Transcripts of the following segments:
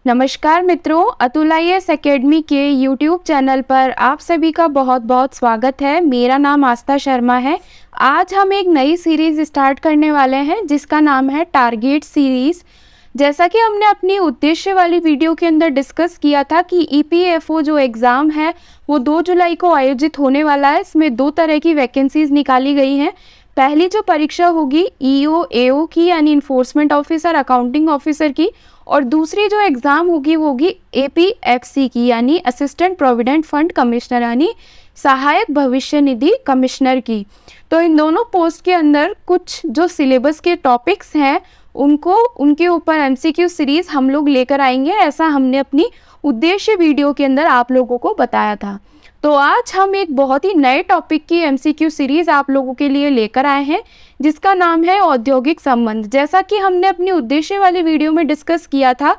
नमस्कार मित्रों, Atul IAS academy के यूट्यूब चैनल पर आप सभी का बहुत बहुत स्वागत है। मेरा नाम आस्था शर्मा है। आज हम एक नई सीरीज़ स्टार्ट करने वाले हैं जिसका नाम है टारगेट सीरीज़। जैसा कि हमने अपनी उद्देश्य वाली वीडियो के अंदर डिस्कस किया था कि ईपीएफओ जो एग्ज़ाम है वो 2 जुलाई को आयोजित होने वाला है। इसमें 2 तरह की वैकेंसीज़ निकाली गई हैं। पहली जो परीक्षा होगी ईओ एओ की यानी इन्फोर्समेंट ऑफिसर अकाउंटिंग ऑफिसर की, और दूसरी जो एग्ज़ाम होगी वो होगी एपीएफसी की यानी असिस्टेंट प्रोविडेंट फंड कमिश्नर यानी सहायक भविष्य निधि कमिश्नर की। तो इन दोनों पोस्ट के अंदर कुछ जो सिलेबस के टॉपिक्स हैं उनको उनके ऊपर एमसीक्यू सीरीज़ हम लोग लेकर आएंगे, ऐसा हमने अपनी उद्देश्य वीडियो के अंदर आप लोगों को बताया था। तो आज हम एक बहुत ही नए टॉपिक की एमसीक्यू सीरीज़ आप लोगों के लिए लेकर आए हैं जिसका नाम है औद्योगिक संबंध। जैसा कि हमने अपनी उद्देश्य वाली वीडियो में डिस्कस किया था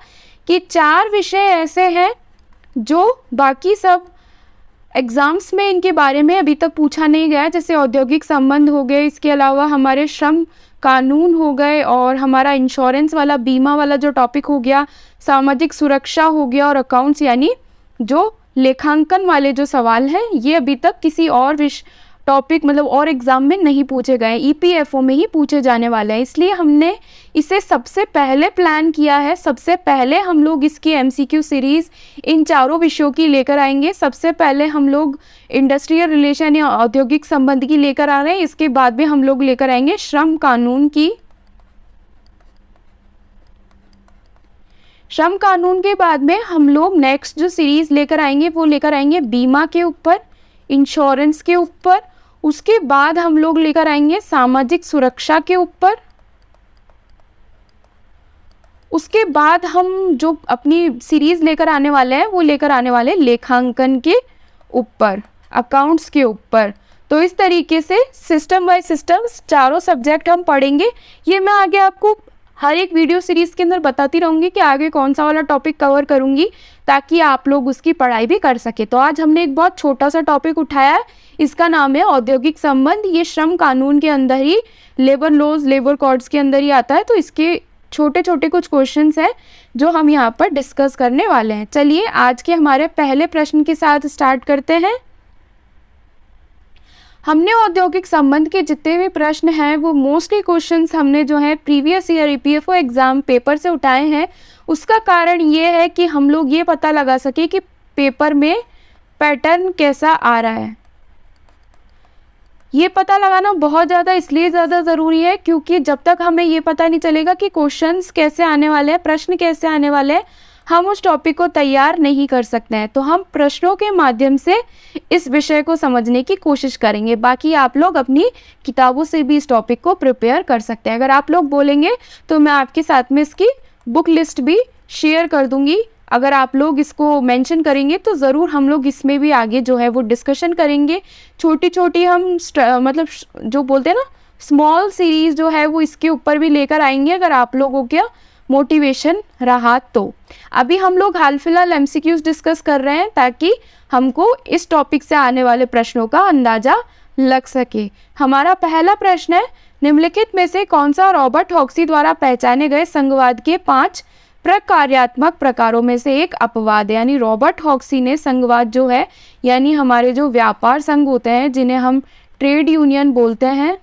कि 4 विषय ऐसे हैं जो बाकी सब एग्ज़ाम्स में इनके बारे में अभी तक पूछा नहीं गया, जैसे औद्योगिक संबंध हो गए, इसके अलावा हमारे श्रम कानून हो गए और हमारा इंश्योरेंस वाला बीमा वाला जो टॉपिक हो गया, सामाजिक सुरक्षा हो गया और अकाउंट्स यानी जो लेखांकन वाले जो सवाल हैं ये अभी तक किसी और टॉपिक मतलब और एग्ज़ाम में नहीं पूछे गए, ईपीएफओ में ही पूछे जाने वाले हैं। इसलिए हमने इसे सबसे पहले प्लान किया है। सबसे पहले हम लोग इसकी एमसीक्यू सीरीज़ इन चारों विषयों की लेकर आएंगे। सबसे पहले हम लोग इंडस्ट्रियल रिलेशन या औद्योगिक संबंध की लेकर आ रहे हैं। इसके बाद में हम लोग लेकर आएंगे श्रम कानून की। श्रम कानून के बाद में हम लोग नेक्स्ट जो सीरीज़ लेकर आएंगे वो लेकर आएंगे बीमा के ऊपर, इंश्योरेंस के ऊपर। उसके बाद हम लोग लेकर आएंगे सामाजिक सुरक्षा के ऊपर। उसके बाद हम जो अपनी सीरीज़ लेकर आने वाले हैं वो लेकर आने वाले लेखांकन के ऊपर, अकाउंट्स के ऊपर। तो इस तरीके से सिस्टम बाय सिस्टम चारों सब्जेक्ट हम पढ़ेंगे। ये मैं आगे आपको हर एक वीडियो सीरीज़ के अंदर बताती रहूँगी कि आगे कौन सा वाला टॉपिक कवर करूँगी ताकि आप लोग उसकी पढ़ाई भी कर सके। तो आज हमने एक बहुत छोटा सा टॉपिक उठाया है, इसका नाम है औद्योगिक संबंध। ये श्रम कानून के अंदर ही, लेबर लॉज, लेबर कोड्स के अंदर ही आता है। तो इसके छोटे छोटे कुछ क्वेश्चंस हैं जो हम यहाँ पर डिस्कस करने वाले हैं। चलिए आज के हमारे पहले प्रश्न के साथ स्टार्ट करते हैं। हमने औद्योगिक संबंध के जितने भी प्रश्न हैं वो मोस्टली क्वेश्चंस हमने जो है previous year EPFO exam paper से उठाए हैं। उसका कारण ये है कि हम लोग ये पता लगा सके कि पेपर में पैटर्न कैसा आ रहा है। ये पता लगाना बहुत ज़्यादा इसलिए ज़्यादा ज़रूरी है क्योंकि जब तक हमें ये पता नहीं चलेगा कि क्वेश्चंस कैसे आने वाले हैं, प्रश्न कैसे आने वाले हैं, हम उस टॉपिक को तैयार नहीं कर सकते हैं। तो हम प्रश्नों के माध्यम से इस विषय को समझने की कोशिश करेंगे। बाकी आप लोग अपनी किताबों से भी इस टॉपिक को प्रिपेयर कर सकते हैं। अगर आप लोग बोलेंगे तो मैं आपके साथ में इसकी बुक लिस्ट भी शेयर कर दूंगी। अगर आप लोग इसको मेंशन करेंगे तो ज़रूर हम लोग इसमें भी आगे जो है वो डिस्कशन करेंगे। छोटी छोटी हम मतलब जो बोलते हैं ना स्मॉल सीरीज़ जो है वो इसके ऊपर भी लेकर आएंगे अगर आप लोगों का मोटिवेशन रहा तो। अभी हम लोग हाल फिलहाल एमसीक्यूज डिस्कस कर रहे हैं ताकि हमको इस टॉपिक से आने वाले प्रश्नों का अंदाज़ा लग सके। हमारा पहला प्रश्न है, निम्नलिखित में से कौन सा रॉबर्ट हॉक्सी द्वारा पहचाने गए संघवाद के 5 प्रकार्यात्मक प्रकारों में से एक अपवाद है। यानी रॉबर्ट हॉक्सी ने संघवाद जो है यानी हमारे जो व्यापार संघ होते हैं जिन्हें हम ट्रेड यूनियन बोलते हैं,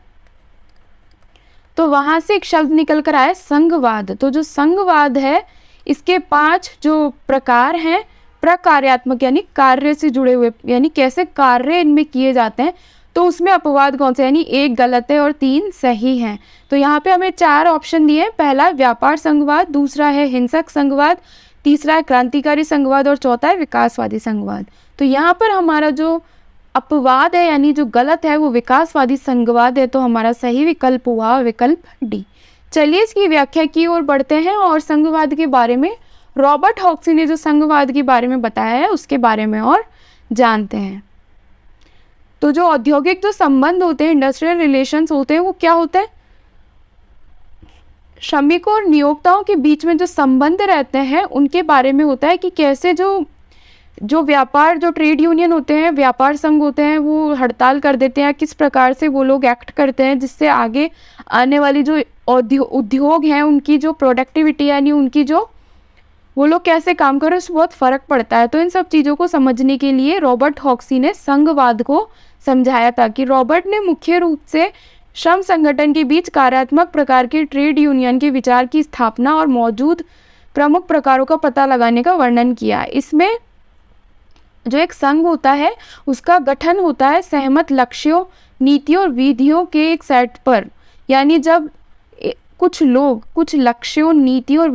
तो वहाँ से एक शब्द निकल कर आया संघवाद। तो जो संघवाद है इसके 5 जो प्रकार हैं प्रकार्यात्मक यानी कार्य से जुड़े हुए, यानी कैसे कार्य इनमें किए जाते हैं, तो उसमें अपवाद कौन से, यानी 1 गलत है और 3 सही हैं। तो यहाँ पे हमें 4 ऑप्शन दिए हैं। पहला व्यापार संघवाद, दूसरा है हिंसक संघवाद, तीसरा है क्रांतिकारी संघवाद और चौथा है विकासवादी संघवाद। तो यहाँ पर हमारा जो अपवाद है यानी जो गलत है वो विकासवादी संघवाद है। तो हमारा सही विकल्प हुआ विकल्प डी। चलिए इसकी व्याख्या की ओर बढ़ते हैं और संघवाद के बारे में, रॉबर्ट हॉक्सी ने जो संघवाद के बारे में बताया है उसके बारे में और जानते हैं। तो जो औद्योगिक जो संबंध होते हैं, इंडस्ट्रियल रिलेशंस होते हैं, वो क्या होते हैं, श्रमिकों और नियोक्ताओं के बीच में जो संबंध रहते हैं उनके बारे में होता है कि कैसे जो व्यापार जो ट्रेड यूनियन होते हैं, व्यापार संघ होते हैं, वो हड़ताल कर देते हैं, किस प्रकार से वो लोग एक्ट करते हैं जिससे आगे आने वाली जो उद्योग हैं उनकी जो प्रोडक्टिविटी यानी उनकी जो वो लोग कैसे काम कर रहे हैं उससे बहुत फ़र्क पड़ता है। तो इन सब चीज़ों को समझने के लिए रॉबर्ट हॉक्सी ने संघवाद को समझाया था कि रॉबर्ट ने मुख्य रूप से श्रम संगठन के बीच कार्यात्मक प्रकार के ट्रेड यूनियन के विचार की स्थापना और मौजूद प्रमुख प्रकारों का पता लगाने का वर्णन किया। इसमें जो एक संघ होता है उसका गठन होता है सहमत लक्ष्यों, नीतियों और विधियों के एक सेट पर। यानी जब कुछ लोग कुछ लक्ष्यों, नीतियों और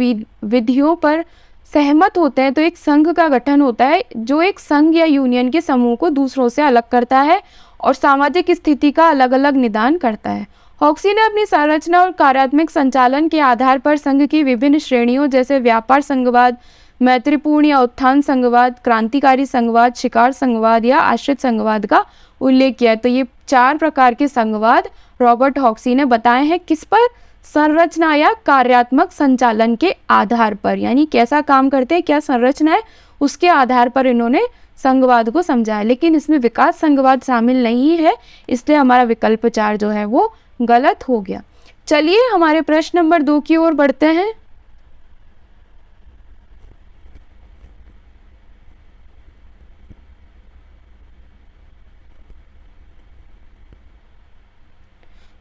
विधियों पर सहमत होते हैं तो एक संघ का गठन होता है, जो एक संघ या यूनियन के समूह को दूसरों से अलग करता है और सामाजिक स्थिति का अलग अलग निदान करता है। हॉक्सी ने अपनी संरचना और कार्यात्मक संचालन के आधार पर संघ की विभिन्न श्रेणियों जैसे व्यापार संघवाद, मैत्रीपूर्ण या उत्थान संघवाद, क्रांतिकारी संघवाद, शिकार संघवाद या आश्रित संघवाद का उल्लेख किया है। तो ये 4 प्रकार के संघवाद रॉबर्ट हॉक्सी ने बताए हैं, किस पर? संरचना या कार्यात्मक संचालन के आधार पर, यानी कैसा काम करते हैं, क्या संरचना है, उसके आधार पर इन्होंने संघवाद को समझाया। लेकिन इसमें विकास संघवाद शामिल नहीं है, इसलिए हमारा विकल्प 4 जो है वो गलत हो गया। चलिए हमारे प्रश्न नंबर 2 की ओर बढ़ते हैं।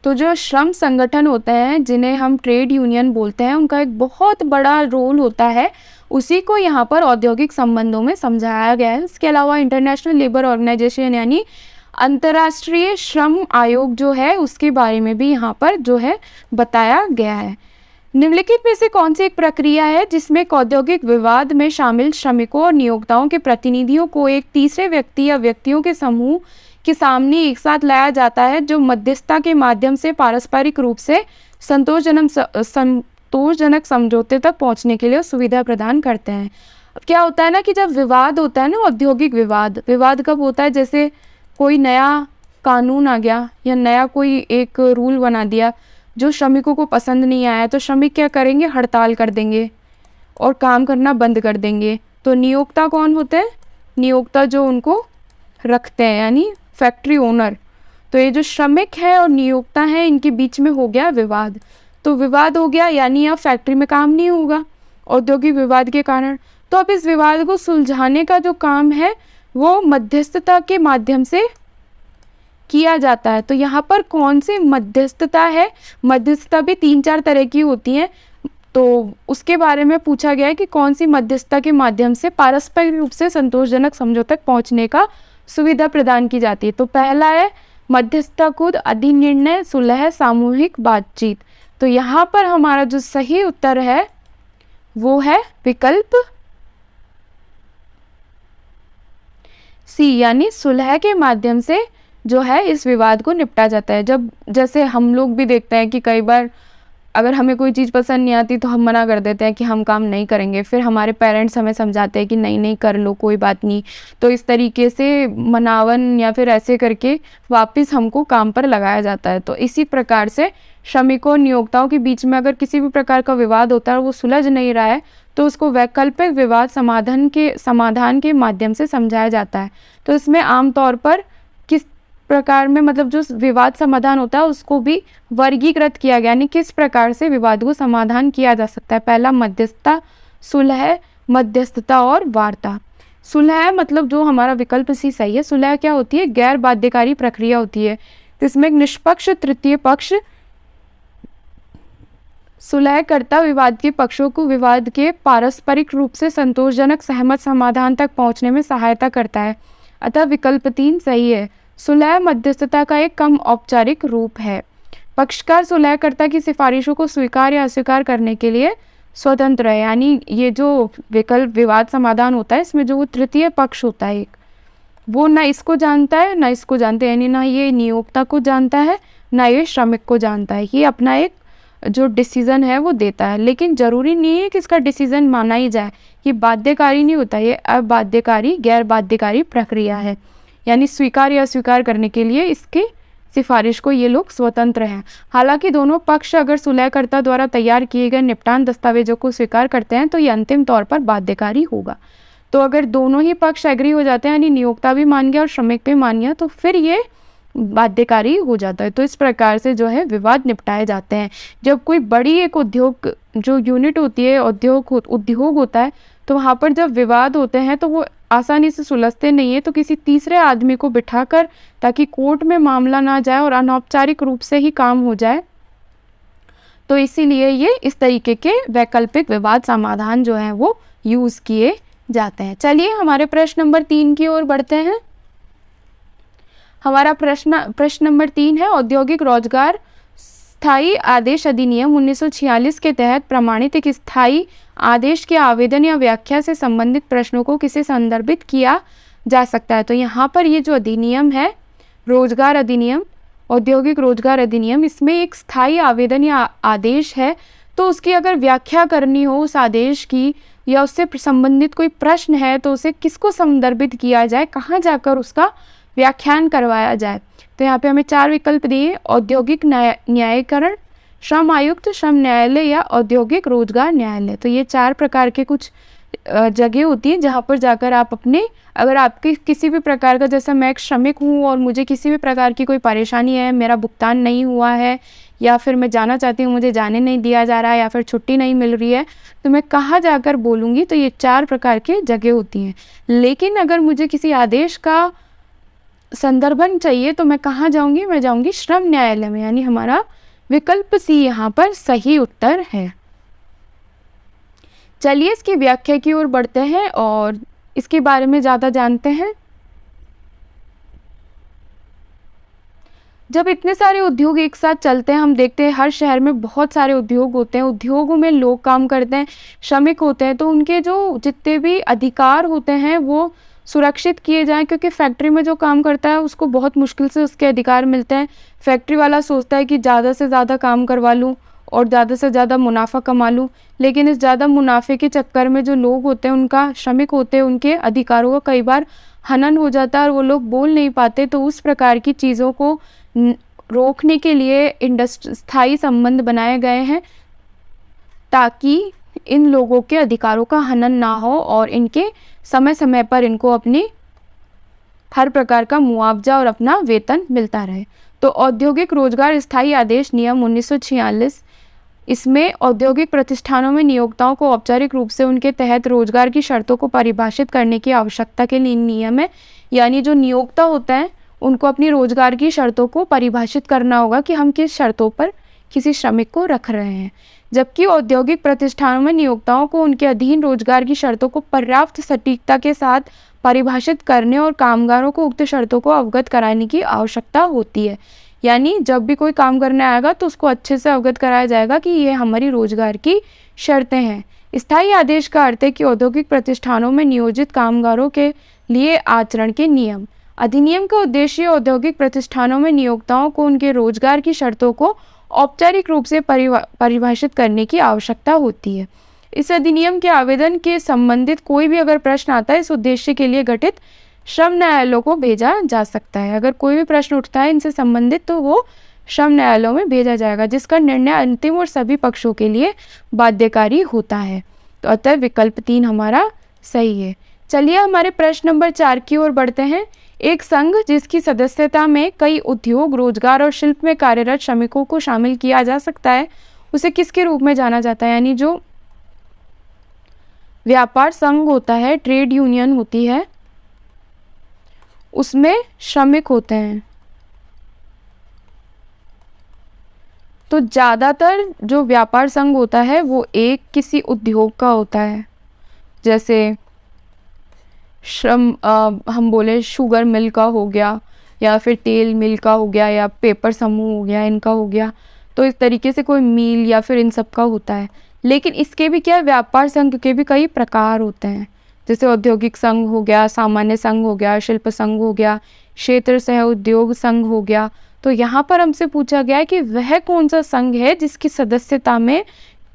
तो जो श्रम संगठन होते हैं जिन्हें हम ट्रेड यूनियन बोलते हैं, उनका एक बहुत बड़ा रोल होता है, उसी को यहाँ पर औद्योगिक संबंधों में समझाया गया है। इसके अलावा इंटरनेशनल लेबर ऑर्गेनाइजेशन यानी अंतर्राष्ट्रीय श्रम आयोग जो है उसके बारे में भी यहाँ पर जो है बताया गया है। निम्नलिखित में से कौन सी एक प्रक्रिया है जिसमें एक औद्योगिक विवाद में शामिल श्रमिकों और नियोक्ताओं के प्रतिनिधियों को एक तीसरे व्यक्ति या व्यक्तियों के समूह के सामने एक साथ लाया जाता है, जो मध्यस्थता के माध्यम से पारस्परिक रूप से संतोषजनक समझौते तक पहुंचने के लिए सुविधा प्रदान करते हैं। अब क्या होता है ना कि जब विवाद होता है ना, औद्योगिक विवाद कब होता है? जैसे कोई नया कानून आ गया या नया कोई एक रूल बना दिया जो श्रमिकों को पसंद नहीं आया, तो श्रमिक क्या करेंगे? हड़ताल कर देंगे और काम करना बंद कर देंगे। तो नियोक्ता कौन होते हैं? नियोक्ता जो उनको रखते हैं, यानी फैक्ट्री ओनर। तो ये जो श्रमिक है और नियोक्ता है, इनके बीच में हो गया विवाद। तो विवाद हो गया यानी अब फैक्ट्री में काम नहीं होगा औद्योगिक विवाद के कारण। तो अब इस विवाद को सुलझाने का जो काम है वो मध्यस्थता के माध्यम से किया जाता है। तो यहाँ पर कौन सी मध्यस्थता है? मध्यस्थता भी 3-4 तरह की होती हैं, तो उसके बारे में पूछा गया है कि कौन सी मध्यस्थता के माध्यम से पारस्परिक रूप से संतोषजनक समझौते तक पहुँचने का सुविधा प्रदान की जाती है। तो पहला है मध्यस्थता खुद, अधिनिर्णय, सुलह, सामूहिक बातचीत। तो यहाँ पर हमारा जो सही उत्तर है वो है विकल्प सी, यानी सुलह के माध्यम से जो है इस विवाद को निपटा जाता है। जब जैसे हम लोग भी देखते हैं कि कई बार अगर हमें कोई चीज़ पसंद नहीं आती तो हम मना कर देते हैं कि हम काम नहीं करेंगे, फिर हमारे पेरेंट्स हमें समझाते हैं कि नहीं नहीं कर लो, कोई बात नहीं। तो इस तरीके से मनावन या फिर ऐसे करके वापस हमको काम पर लगाया जाता है। तो इसी प्रकार से श्रमिकों और नियोक्ताओं के बीच में अगर किसी भी प्रकार का विवाद होता है और वो सुलझ नहीं रहा है तो उसको वैकल्पिक विवाद समाधान के माध्यम से समझाया जाता है। तो इसमें आमतौर पर किस प्रकार में, मतलब जो विवाद समाधान होता है उसको भी वर्गीकृत किया गया, यानी किस प्रकार से विवाद को समाधान किया जा सकता है। पहला मध्यस्थता, सुलह, मध्यस्थता और वार्ता। सुलह मतलब जो हमारा विकल्प सी सही है। सुलह क्या होती है? गैर बाध्यकारी प्रक्रिया होती है, जिसमें एक निष्पक्ष तृतीय पक्ष सुलहकर्ता विवाद के पक्षों को विवाद के पारस्परिक रूप से संतोषजनक सहमत समाधान तक पहुंचने में सहायता करता है। अतः विकल्प 3 सही है। सुलह मध्यस्थता का एक कम औपचारिक रूप है। पक्षकार सुलहकर्ता की सिफारिशों को स्वीकार या अस्वीकार करने के लिए स्वतंत्र है, यानी ये जो विकल्प विवाद समाधान होता है इसमें जो वो तृतीय पक्ष होता है एक, वो ना इसको जानता है ना इसको जानता है, यानी ना ये नियोक्ता को जानता है ना ये श्रमिक को जानता है। ये अपना एक जो डिसीज़न है वो देता है, लेकिन ज़रूरी नहीं है कि इसका डिसीज़न माना ही जाए। ये बाध्यकारी नहीं होता, ये अबाध्यकारी गैर बाध्यकारी प्रक्रिया है, यानी स्वीकार या अस्वीकार करने के लिए इसकी सिफारिश को ये लोग स्वतंत्र हैं। हालांकि दोनों पक्ष अगर सुलहकर्ता द्वारा तैयार किए गए निपटान दस्तावेजों को स्वीकार करते हैं तो ये अंतिम तौर पर बाध्यकारी होगा। तो अगर दोनों ही पक्ष एग्री हो जाते हैं, यानी नियोक्ता भी मान गया और श्रमिक भी मान गया, तो फिर ये बाध्यकारी हो जाता है। तो इस प्रकार से जो है विवाद निपटाए जाते हैं। जब कोई बड़ी एक उद्योग जो यूनिट होती है, उद्योग होता है, तो वहाँ पर जब विवाद होते हैं तो वो आसानी से सुलझते नहीं है, तो किसी तीसरे आदमी को बिठाकर, ताकि कोर्ट में मामला ना जाए और अनौपचारिक रूप से ही काम हो जाए, तो इसीलिए ये इस तरीके के वैकल्पिक विवाद समाधान जो है वो यूज़ किए जाते हैं। चलिए हमारे प्रश्न नंबर 3 की ओर बढ़ते हैं। हमारा प्रश्न नंबर 3 है, औद्योगिक रोजगार स्थायी आदेश अधिनियम 1946 के तहत प्रमाणित एक स्थायी आदेश के आवेदन या व्याख्या से संबंधित प्रश्नों को किसे संदर्भित किया जा सकता है। तो यहाँ पर ये जो अधिनियम है, रोजगार अधिनियम, औद्योगिक रोजगार अधिनियम, इसमें एक स्थायी आवेदन या आदेश है, तो उसकी अगर व्याख्या करनी हो उस आदेश की, या उससे संबंधित कोई प्रश्न है, तो उसे किसको संदर्भित किया जाए, कहाँ जाकर उसका व्याख्यान करवाया जाए। तो यहाँ पे हमें 4 विकल्प दिए, औद्योगिक न्यायीकरण, श्रम आयुक्त, श्रम न्यायालय या औद्योगिक रोजगार न्यायालय। तो ये 4 प्रकार के कुछ जगह होती है जहाँ पर जाकर आप अपने, अगर आपके किसी भी प्रकार का, जैसा मैं एक श्रमिक हूँ और मुझे किसी भी प्रकार की कोई परेशानी है, मेरा भुगतान नहीं हुआ है, या फिर मैं जाना चाहती हूँ, मुझे जाने नहीं दिया जा रहा है, या फिर छुट्टी नहीं मिल रही है, तो मैं कहाँ जाकर बोलूँगी। तो ये 4 प्रकार के जगह होती हैं। लेकिन अगर मुझे किसी आदेश का संदर्भन चाहिए तो मैं कहाँ जाऊँगी, मैं जाऊँगी श्रम न्यायालय में, यानी हमारा विकल्प सी यहाँ पर सही उत्तर है। चलिए इसकी व्याख्या की ओर बढ़ते हैं और इसके बारे में ज़्यादा जानते हैं। जब इतने सारे उद्योग एक साथ चलते हैं, हम देखते हैं हर शहर में बहुत सारे उद्योग होते हैं, उद्योगों में लोग काम करते हैं, श्रमिक होते हैं, तो उनके जो जितने भी अधिकार होते हैं वो सुरक्षित किए जाएं, क्योंकि फैक्ट्री में जो काम करता है उसको बहुत मुश्किल से उसके अधिकार मिलते हैं। फैक्ट्री वाला सोचता है कि ज़्यादा से ज़्यादा काम करवा लूँ और ज़्यादा से ज़्यादा मुनाफा कमा लूँ, लेकिन इस ज़्यादा मुनाफे के चक्कर में जो लोग होते हैं, उनका श्रमिक होते हैं, उनके अधिकारों का कई बार हनन हो जाता है और वो लोग बोल नहीं पाते। तो उस प्रकार की चीज़ों को रोकने के लिए स्थायी संबंध बनाए गए हैं, ताकि इन लोगों के अधिकारों का हनन ना हो और इनके समय समय पर इनको अपनी हर प्रकार का मुआवजा और अपना वेतन मिलता रहे। तो औद्योगिक रोजगार स्थायी आदेश नियम 1946, इसमें औद्योगिक प्रतिष्ठानों में नियोक्ताओं को औपचारिक रूप से उनके तहत रोजगार की शर्तों को परिभाषित करने की आवश्यकता के लिए नियम है। यानी जो नियोक्ता होता है उनको अपनी रोजगार की शर्तों को परिभाषित करना होगा कि हम किस शर्तों पर किसी श्रमिक को रख रहे हैं। जबकि औद्योगिक प्रतिष्ठानों में नियोक्ताओं को उनके अधीन रोजगार की शर्तों को पर्याप्त सटीकता के साथ परिभाषित करने और कामगारों को उक्त शर्तों को अवगत कराने की आवश्यकता होती है। यानी जब भी कोई काम करने आएगा तो उसको अच्छे से अवगत कराया जाएगा कि ये हमारी रोजगार की शर्तें हैं। स्थायी आदेश का अर्थ है कि औद्योगिक प्रतिष्ठानों में नियोजित कामगारों के लिए आचरण के नियम। अधिनियम का उद्देश्य औद्योगिक प्रतिष्ठानों में नियोक्ताओं को उनके रोजगार की शर्तों को औपचारिक रूप से परिभाषित करने की आवश्यकता होती है। इस अधिनियम के आवेदन के संबंधित कोई भी अगर प्रश्न आता है, इस उद्देश्य के लिए गठित श्रम न्यायालयों को भेजा जा सकता है। अगर कोई भी प्रश्न उठता है इनसे संबंधित तो वो श्रम न्यायालयों में भेजा जाएगा, जिसका निर्णय अंतिम और सभी पक्षों के लिए बाध्यकारी होता है। तो अतः विकल्प 3 हमारा सही है। चलिए हमारे प्रश्न नंबर 4 की ओर बढ़ते हैं। एक संघ जिसकी सदस्यता में कई उद्योग, रोजगार और शिल्प में कार्यरत श्रमिकों को शामिल किया जा सकता है, उसे किसके रूप में जाना जाता है। यानी जो व्यापार संघ होता है, ट्रेड यूनियन होती है, उसमें श्रमिक होते हैं। तो ज़्यादातर जो व्यापार संघ होता है वो एक किसी उद्योग का होता है, जैसे हम बोले शुगर मिल का हो गया, या फिर तेल मिल का हो गया, या पेपर समूह हो गया, इनका हो गया। तो इस तरीके से कोई मिल या फिर इन सब का होता है। लेकिन इसके भी क्या, व्यापार संघ के भी कई प्रकार होते हैं, जैसे औद्योगिक संघ हो गया, सामान्य संघ हो गया, शिल्प संघ हो गया, क्षेत्र सह उद्योग संघ हो गया। तो यहाँ पर हमसे पूछा गया है कि वह कौन सा संघ है जिसकी सदस्यता में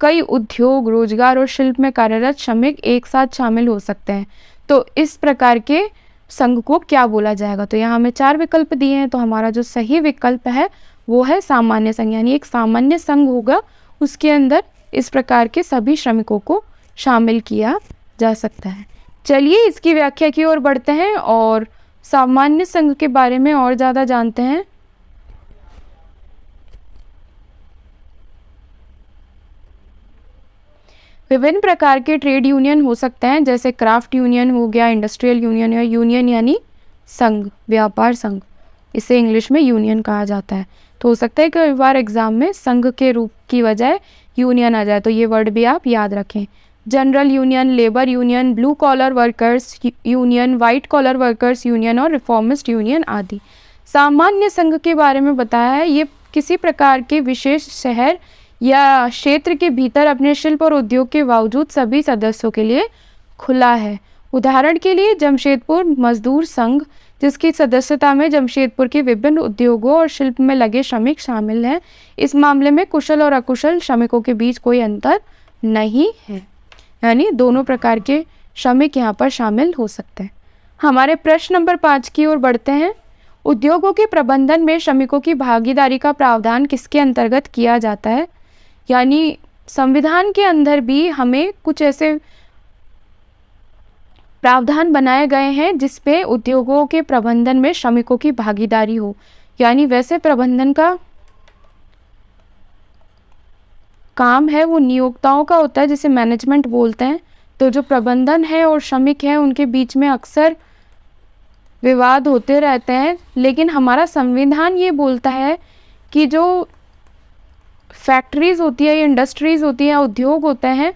कई उद्योग, रोजगार और शिल्प में कार्यरत श्रमिक एक साथ शामिल हो सकते हैं। तो इस प्रकार के संघ को क्या बोला जाएगा। तो यहाँ हमें 4 विकल्प दिए हैं, तो हमारा जो सही विकल्प है वो है सामान्य संघ। यानी एक सामान्य संघ होगा, उसके अंदर इस प्रकार के सभी श्रमिकों को शामिल किया जा सकता है। चलिए इसकी व्याख्या की ओर बढ़ते हैं और सामान्य संघ के बारे में और ज़्यादा जानते हैं। विभिन्न प्रकार के ट्रेड यूनियन हो सकते हैं, जैसे क्राफ्ट यूनियन हो गया, इंडस्ट्रियल यूनियन, या यूनियन यानी संघ, व्यापार संघ, इसे इंग्लिश में यूनियन कहा जाता है। तो हो सकता है कि कई बार एग्जाम में संघ के रूप की बजाय यूनियन आ जाए, तो ये वर्ड भी आप याद रखें। General union, labour union, blue collar workers union, white collar workers union और रिफॉर्मिस्ट यूनियन आदि। सामान्य संघ के बारे में बताया है, ये किसी प्रकार के विशेष शहर या क्षेत्र के भीतर अपने शिल्प और उद्योग के बावजूद सभी सदस्यों के लिए खुला है। उदाहरण के लिए जमशेदपुर मजदूर संघ, जिसकी सदस्यता में जमशेदपुर के विभिन्न उद्योगों और शिल्प में लगे श्रमिक शामिल हैं। इस मामले में कुशल और अकुशल श्रमिकों के बीच कोई अंतर नहीं है, यानी दोनों प्रकार के श्रमिक यहाँ पर शामिल हो सकते हैं। हमारे प्रश्न नंबर 5 की ओर बढ़ते हैं। उद्योगों के प्रबंधन में श्रमिकों की भागीदारी का प्रावधान किसके अंतर्गत किया जाता है? यानी संविधान के अंदर भी हमें कुछ ऐसे प्रावधान बनाए गए हैं जिसपे उद्योगों के प्रबंधन में श्रमिकों की भागीदारी हो। यानी वैसे प्रबंधन का काम है वो नियोक्ताओं का होता है, जिसे मैनेजमेंट बोलते हैं। तो जो प्रबंधन है और श्रमिक है उनके बीच में अक्सर विवाद होते रहते हैं, लेकिन हमारा संविधान ये बोलता है कि जो फैक्ट्रीज होती है, इंडस्ट्रीज होती हैं, उद्योग होते हैं,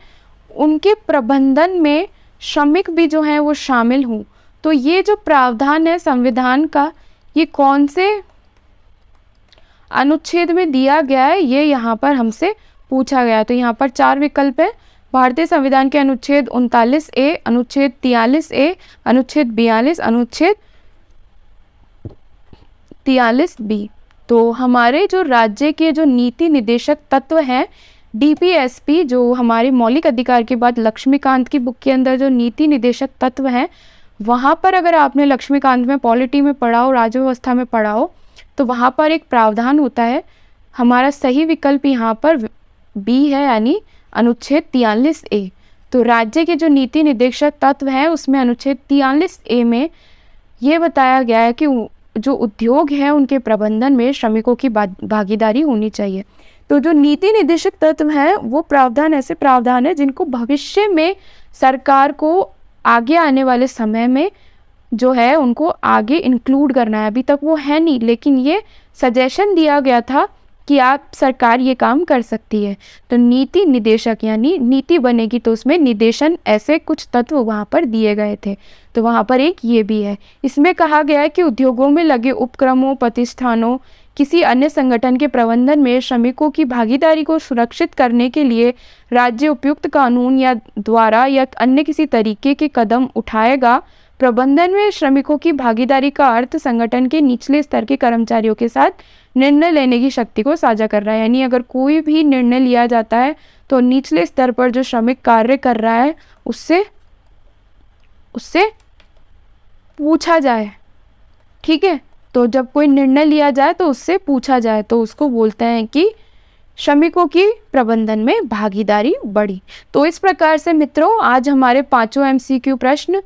उनके प्रबंधन में श्रमिक भी जो हैं वो शामिल हों। तो ये जो प्रावधान है संविधान का, ये कौन से अनुच्छेद में दिया गया है, ये यहाँ पर हमसे पूछा गया है। तो यहाँ पर 4 विकल्प है। भारतीय संविधान के अनुच्छेद 39A, अनुच्छेद 43A, अनुच्छेद 42, अनुच्छेद 43B। तो हमारे जो राज्य के जो नीति निदेशक तत्व हैं, DPSP, जो हमारे मौलिक अधिकार के बाद लक्ष्मीकांत की बुक के अंदर जो नीति निदेशक तत्व हैं, वहाँ पर अगर आपने लक्ष्मीकांत में पॉलिटी में पढ़ा हो, राज्य व्यवस्था में पढ़ा हो, तो वहाँ पर एक प्रावधान होता है। हमारा सही विकल्प यहाँ पर B है, यानी अनुच्छेद 43A। तो राज्य के जो नीति निदेशक तत्व हैं उसमें अनुच्छेद 43A में ये बताया गया है कि जो उद्योग हैं उनके प्रबंधन में श्रमिकों की भागीदारी होनी चाहिए। तो जो नीति निदेशक तत्व हैं वो प्रावधान ऐसे प्रावधान है जिनको भविष्य में सरकार को आगे आने वाले समय में जो है उनको आगे इंक्लूड करना है। अभी तक वो है नहीं, लेकिन ये सजेशन दिया गया था कि आप सरकार ये काम कर सकती है। तो नीति निदेशक यानी नीति बनेगी तो उसमें निदेशन ऐसे कुछ तत्व वहाँ पर दिए गए थे। तो वहाँ पर एक ये भी है। इसमें कहा गया है कि उद्योगों में लगे उपक्रमों, प्रतिष्ठानों, किसी अन्य संगठन के प्रबंधन में श्रमिकों की भागीदारी को सुरक्षित करने के लिए राज्य उपयुक्त कानून या द्वारा या अन्य किसी तरीके के कदम उठाएगा। प्रबंधन में श्रमिकों की भागीदारी का अर्थ संगठन के निचले स्तर के कर्मचारियों के साथ निर्णय लेने की शक्ति को साझा कर रहा है। यानी अगर कोई भी निर्णय लिया जाता है तो निचले स्तर पर जो श्रमिक कार्य कर रहा है उससे पूछा जाए। ठीक है, तो जब कोई निर्णय लिया जाए तो उससे पूछा जाए, तो उसको बोलते हैं कि श्रमिकों की प्रबंधन में भागीदारी बढ़ी। तो इस प्रकार से मित्रों आज हमारे 5 MCQ प्रश्न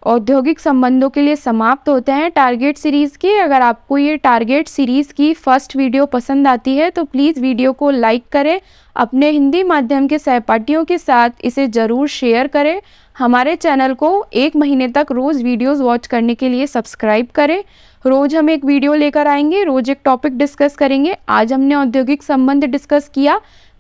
औद्योगिक संबंधों के लिए समाप्त होते हैं टारगेट सीरीज़ की। अगर आपको ये टारगेट सीरीज़ की फर्स्ट वीडियो पसंद आती है तो प्लीज़ वीडियो को लाइक करें, अपने हिंदी माध्यम के सहपाठियों के साथ इसे ज़रूर शेयर करें। हमारे चैनल को 1 महीने तक रोज़ वीडियोस वॉच करने के लिए सब्सक्राइब करें। रोज़ हम एक वीडियो लेकर आएंगे, रोज़ एक टॉपिक डिस्कस करेंगे। आज हमने औद्योगिक संबंध डिस्कस किया,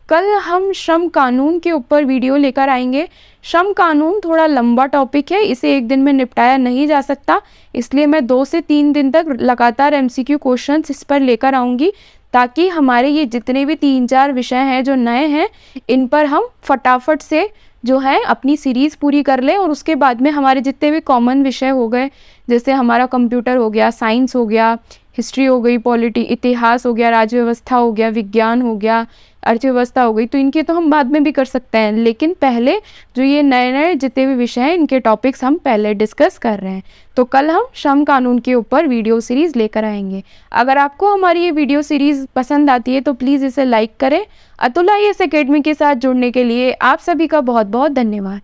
कल हम श्रम कानून के ऊपर वीडियो लेकर आएंगे। श्रम कानून थोड़ा लंबा टॉपिक है, इसे एक दिन में निपटाया नहीं जा सकता, इसलिए मैं 2 से 3 दिन तक लगातार MCQ क्वेश्चंस इस पर लेकर आऊँगी, ताकि हमारे ये जितने भी 3-4 विषय हैं जो नए हैं इन पर हम फटाफट से जो है अपनी सीरीज़ पूरी कर लें। और उसके बाद में हमारे जितने भी कॉमन विषय हो गए, जैसे हमारा कंप्यूटर हो गया, साइंस हो गया, हिस्ट्री हो गई, पॉलिटी, इतिहास हो गया, राज्य व्यवस्था हो गया, विज्ञान हो गया, अर्थव्यवस्था हो गई, तो इनके तो हम बाद में भी कर सकते हैं, लेकिन पहले जो ये नए नए जितने भी विषय हैं इनके टॉपिक्स हम पहले डिस्कस कर रहे हैं। तो कल हम श्रम कानून के ऊपर वीडियो सीरीज़ लेकर आएंगे। अगर आपको हमारी ये वीडियो सीरीज़ पसंद आती है तो प्लीज़ इसे लाइक करें। अतुल IAS अकेडमी के साथ जुड़ने के लिए आप सभी का बहुत बहुत धन्यवाद।